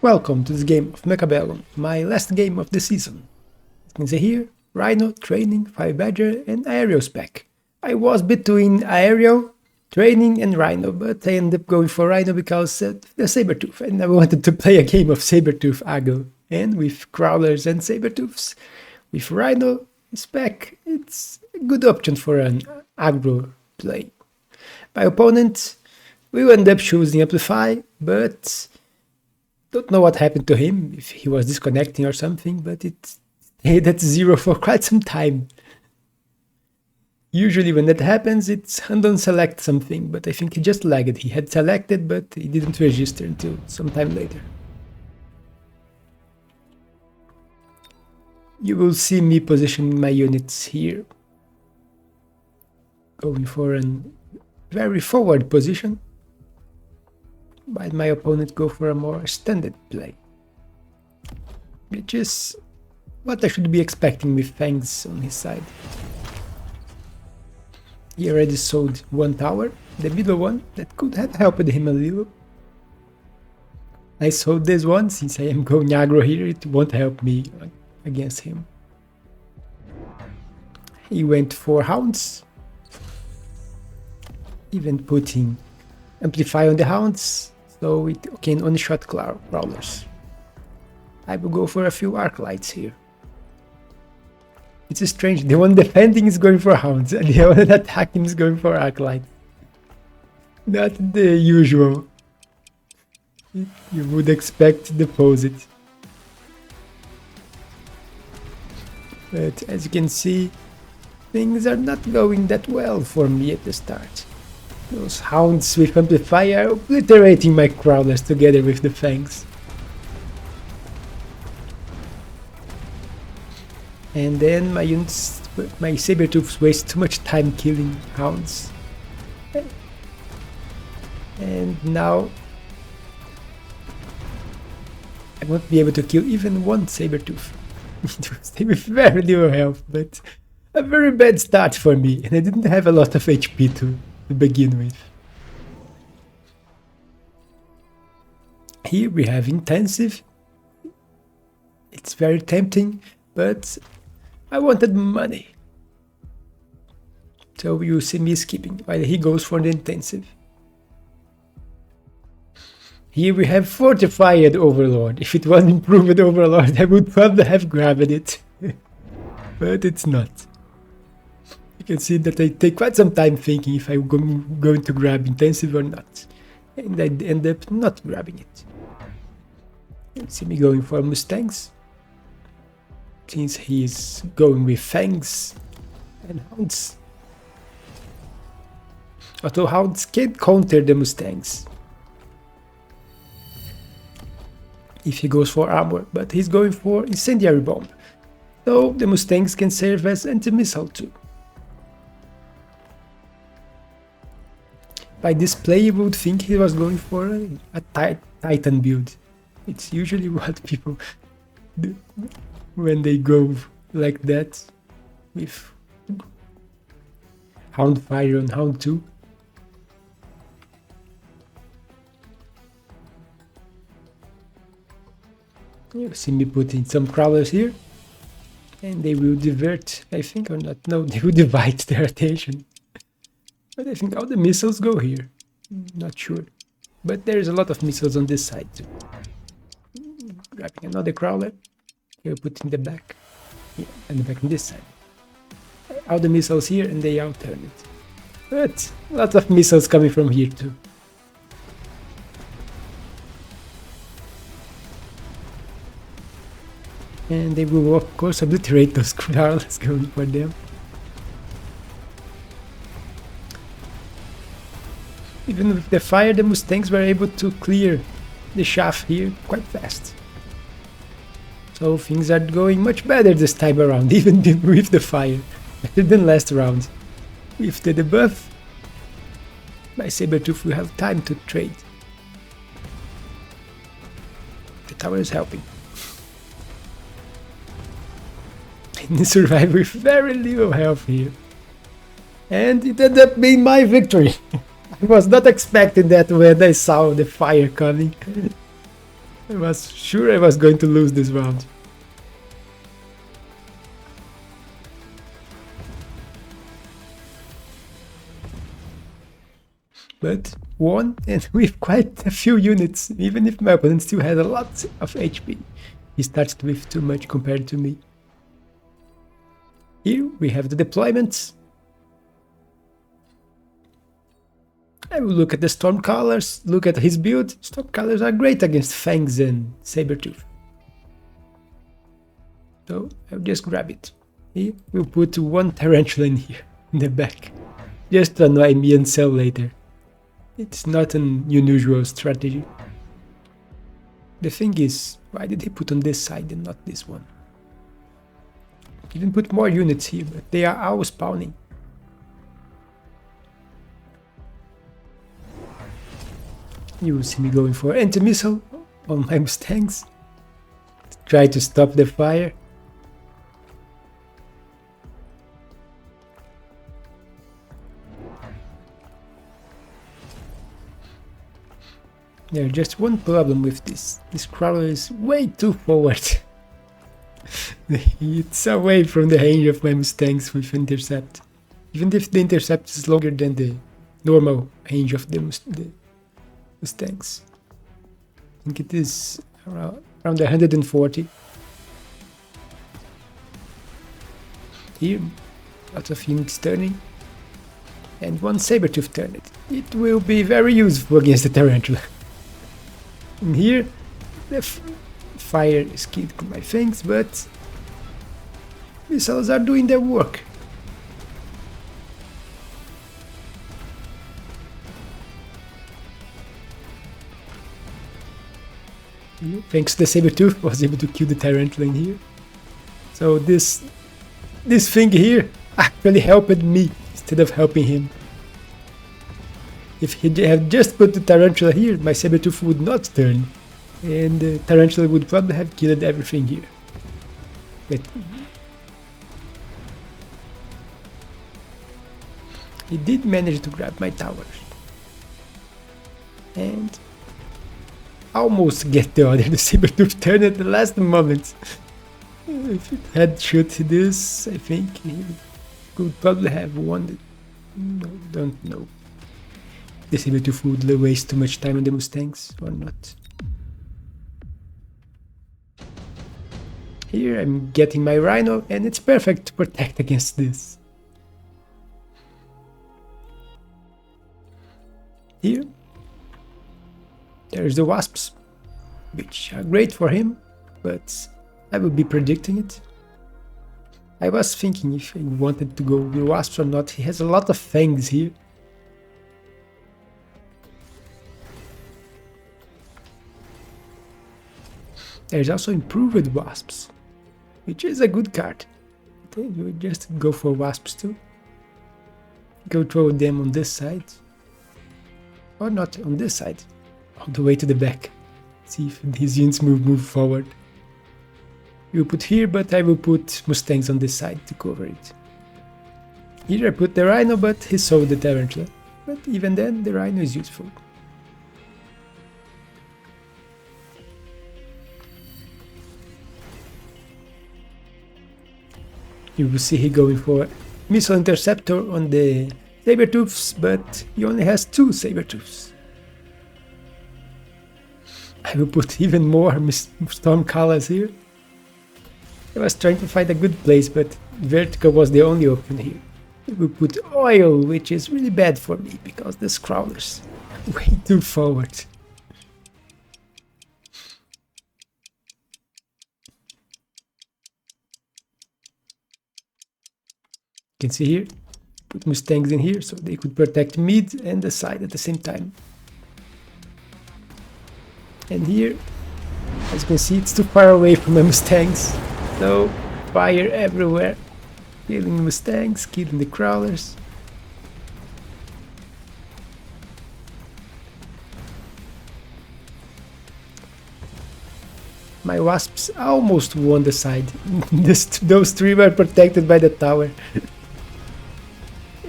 Welcome to this game of Mechabellum, my last game of the season. You can see here, Rhino, Training, Fire Badger and Aerial spec. I was between Aerial, Training and Rhino, but I ended up going for Rhino because the Sabertooth, and I wanted to play a game of Sabertooth Aggro, and with Crawlers and Sabertooths. With Rhino spec, it's a good option for an Aggro play. My opponent will end up choosing Amplify, but don't know what happened to him, if he was disconnecting or something, but it stayed at 0 for quite some time. Usually when that happens, it's undone select something, but I think he just lagged. He had selected, but he didn't register until some time later. You will see me positioning my units here, going for a very forward position, while my opponent go for a more standard play, which is what I should be expecting with Fangs on his side. He already sold one tower, the middle one, that could have helped him a little. I sold this one, since I am going aggro here, it won't help me against him. He went for Hounds, even putting Amplify on the Hounds, so it can one-shot Crawlers. I will go for a few Arc Lights here. It's strange, the one defending is going for Hounds, and the one attacking is going for Arc Light. Not the usual. You would expect the opposite. But as you can see, things are not going that well for me at the start. Those Hounds with Amplify are obliterating my Crawlers together with the Fangs. And then my units, my Sabertooths waste too much time killing Hounds. And now I won't be able to kill even one Sabertooth. Stay with very little health, but a very bad start for me, and I didn't have a lot of HP to begin with. Here we have Intensive. It's very tempting, but I wanted money. So you see me skipping while he goes for the Intensive. Here we have Fortified Overlord. If it was Improved Overlord, I would probably have grabbed it. But it's not. You can see that I take quite some time thinking if I'm going to grab Intensive or not. And I end up not grabbing it. You see me going for Mustangs. Since he's going with Fangs and Hounds. Although Hounds can't counter the Mustangs if he goes for armor, but he's going for Incendiary Bomb. So the Mustangs can serve as anti-missile too. By this play you would think he was going for a Titan build. It's usually what people do when they go like that with Hound Fire on Hound 2. You see me putting some Crawlers here, and they will divert, I think, or not. No, they will divide their attention. But I think all the missiles go here. Not sure. But there's a lot of missiles on this side too. Grabbing another Crawler. Here, put in the back. Yeah, and the back on this side. All the missiles here, and they alternate. But a lot of missiles coming from here too. And they will of course obliterate those Crawlers going for them. Even with the fire, the Mustangs were able to clear the shaft here quite fast. So things are going much better this time around, even with the fire, better than last round. With the debuff, my Sabertooth will have time to trade. The tower is helping. And survive with very little health here. And it ended up being my victory. I was not expecting that when I saw the fire coming. I was sure I was going to lose this round. But won, and with quite a few units, even if my opponent still had a lot of HP. He started with too much compared to me. Here we have the deployments. I will look at the Stormcallers, look at his build. Stormcallers are great against Fangs and Sabertooth. So I'll just grab it. Here we'll put one Tarantula in here, in the back. Just to annoy me and sell later. It's not an unusual strategy. The thing is, why did he put on this side and not this one? He didn't put more units here, but they are all spawning. You will see me going for anti-missile on my Mustangs. Try to stop the fire. There's just one problem with this. This crawler is way too forward. It's away from the range of my Mustangs with intercept. Even if the intercept is longer than the normal range of the Mustangs. I think it is around 140. Here, lots of units turning. And one Sabertooth turned. It will be very useful against the Tarantula. And here, the fire is killing my things, but missiles are doing their work. Thanks to the Sabertooth, I was able to kill the Tarantula in here. So this thing here actually helped me instead of helping him. If he had just put the Tarantula here, my Sabertooth would not turn, and the Tarantula would probably have killed everything here. But he did manage to grab my towers. And almost get the other. The Sabertooth turned at the last moment. If it had shot this, I think he could probably have won it. No, don't know. The Sabertooth would waste too much time on the Mustangs or not. Here I'm getting my Rhino, and it's perfect to protect against this. Here there's the Wasps, which are great for him, but I will be predicting it. I was thinking if I wanted to go with Wasps or not. He has a lot of Fangs here. There's also improved Wasps, which is a good card. You just go for Wasps too. Go throw them on this side. Or not on this side. All the way to the back. See if these units move forward. You put here, but I will put Mustangs on this side to cover it. Here I put the Rhino, but he sold the Tarantula. But even then, the Rhino is useful. You will see he going for Missile Interceptor on the Sabertooths, but he only has 2 Sabertooths. I will put even more Stormcallers here. I was trying to find a good place, but vertical was the only option here. I will put Oil, which is really bad for me, because the Crawlers are way too forward. You can see here, put Mustangs in here so they could protect mid and the side at the same time. And here, as you can see, it's too far away from my Mustangs, so fire everywhere, killing Mustangs, killing the Crawlers. My Wasps almost won the side. Those 3 were protected by the tower.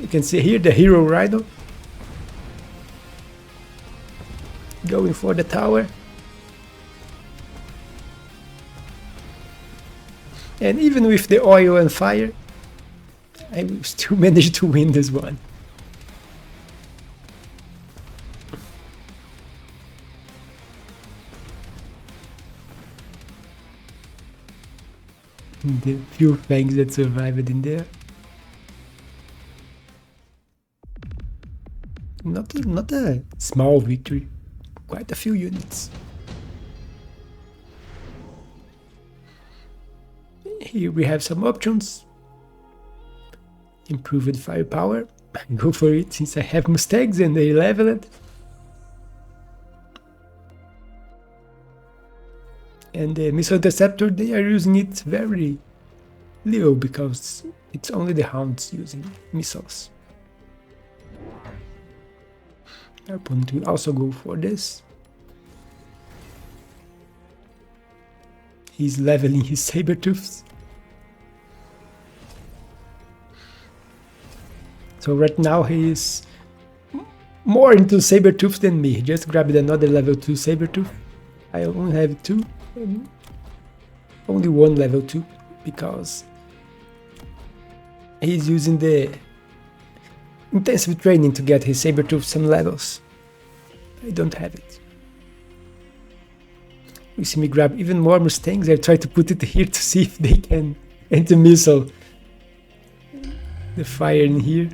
You can see here the Hero Rhino going for the tower. And even with the oil and fire, I still managed to win this one. The few fangs that survived in there. Not a small victory, quite a few units. Here we have some options. Improved firepower, go for it since I have Mustangs and they level it. And the missile interceptor, they are using it very little because it's only the hounds using missiles. Our opponent will also go for this. He's leveling his saber-tooths. So right now he is more into saber-tooth than me. He just grabbed another level 2 saber-tooth. I only have 2. Only one level 2 because he's using the intensive training to get his saber-tooth some levels. I don't have it. You see me grab even more Mustangs. I try to put it here to see if they can anti-missile the fire in here.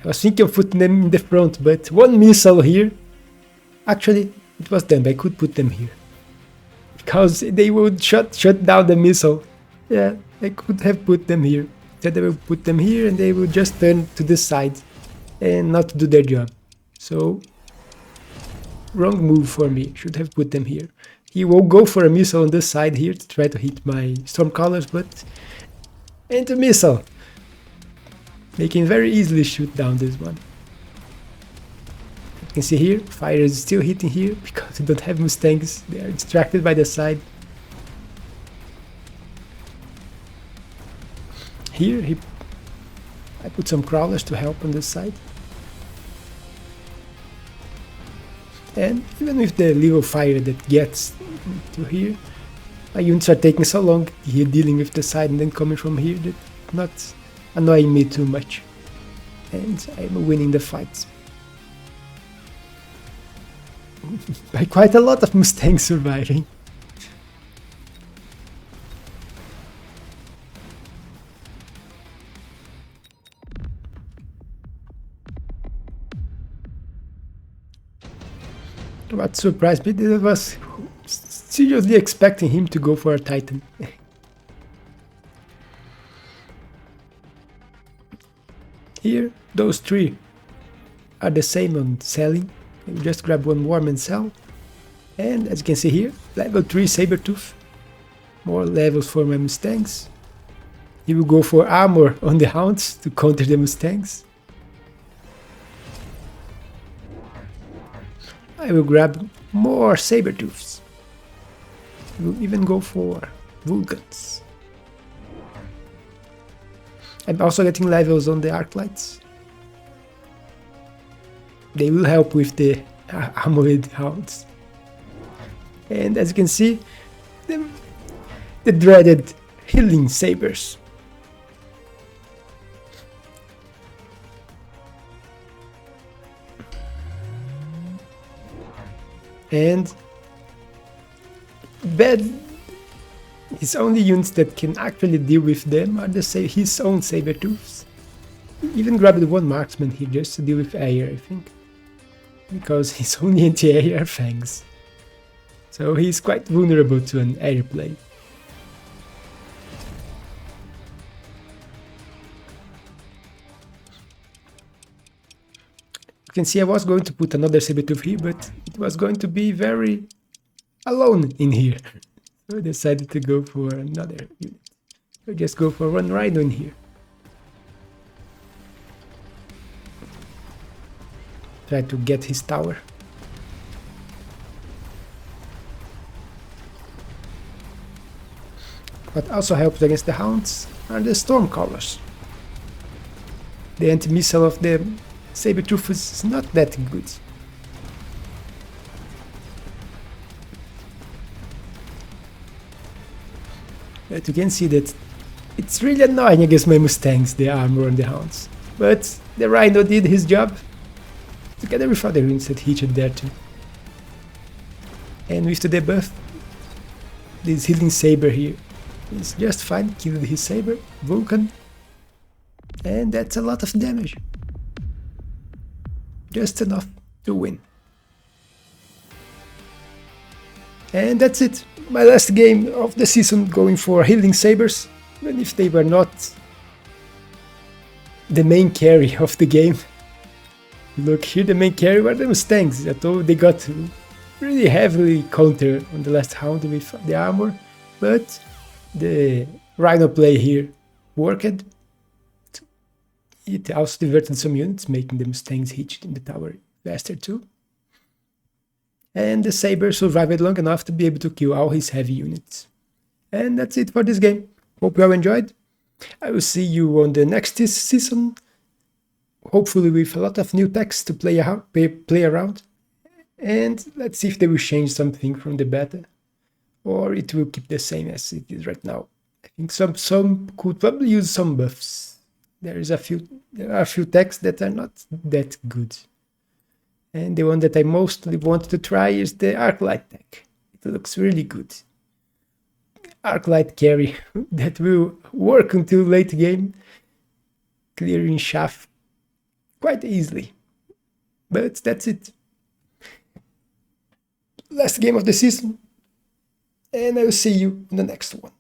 I was thinking of putting them in the front, but one missile here. Actually, it was them. I could put them here because they would shut down the missile. Yeah, I could have put them here. Instead, I will put them here, and they will just turn to the side and not do their job. So, wrong move for me. Should have put them here. He will go for a missile on this side here to try to hit my Stormcrawlers, but anti-missile. They can very easily shoot down this one. You can see here, fire is still hitting here because they don't have Mustangs. They are distracted by the side. Here, I put some crawlers to help on this side. And even with the little fire that gets to here, my units are taking so long here dealing with the side and then coming from here that not annoying me too much. And I'm winning the fights. By quite a lot of Mustangs surviving. What surprised me, that I was seriously expecting him to go for a Titan. Here, those 3 are the same on selling. You just grab one worm and sell. And as you can see here, level 3 Sabertooth. More levels for my Mustangs. He will go for armor on the hounds to counter the Mustangs. I will grab more Sabertooths. I will even go for Vulcans. I'm also getting levels on the Arclights. They will help with the armored hounds. And as you can see, the dreaded healing Sabers. And his only units that can actually deal with them are his own Sabertooths. He even grabbed one marksman here just to deal with air, I think. Because his only anti-air are fangs. So he's quite vulnerable to an air play. You can see I was going to put another Sabertooth here, but it was going to be very alone in here. So I decided to go for another unit. So just go for one Rhino in here. Try to get his tower. What also helps against the hounds are the Stormcrawlers. The anti-missile of the Sabertooth is not that good. But you can see that it's really annoying against my Mustangs, the armor and the hounds. But the Rhino did his job, together with other units that hit there too. And with the debuff, this healing Saber here is just fine, killed his Saber, Vulcan, and that's a lot of damage. Just enough to win. And that's it, my last game of the season going for healing Sabers, even if they were not the main carry of the game. Look here, the main carry were the Mustangs, although they got really heavily counter on the last round with the armor, but the Rhino play here worked. It also diverted some units, making the Mustangs hit in the tower faster too. And the Saber survived long enough to be able to kill all his heavy units. And that's it for this game. Hope you all enjoyed. I will see you on the next season, hopefully with a lot of new text to play around. And let's see if they will change something from the beta, or it will keep the same as it is right now. I think some could probably use some buffs. There are a few texts that are not that good. And the one that I mostly want to try is the Arclight tech. It looks really good. Arclight carry that will work until late game, clearing shaft quite easily. But that's it. Last game of the season, and I will see you in the next one.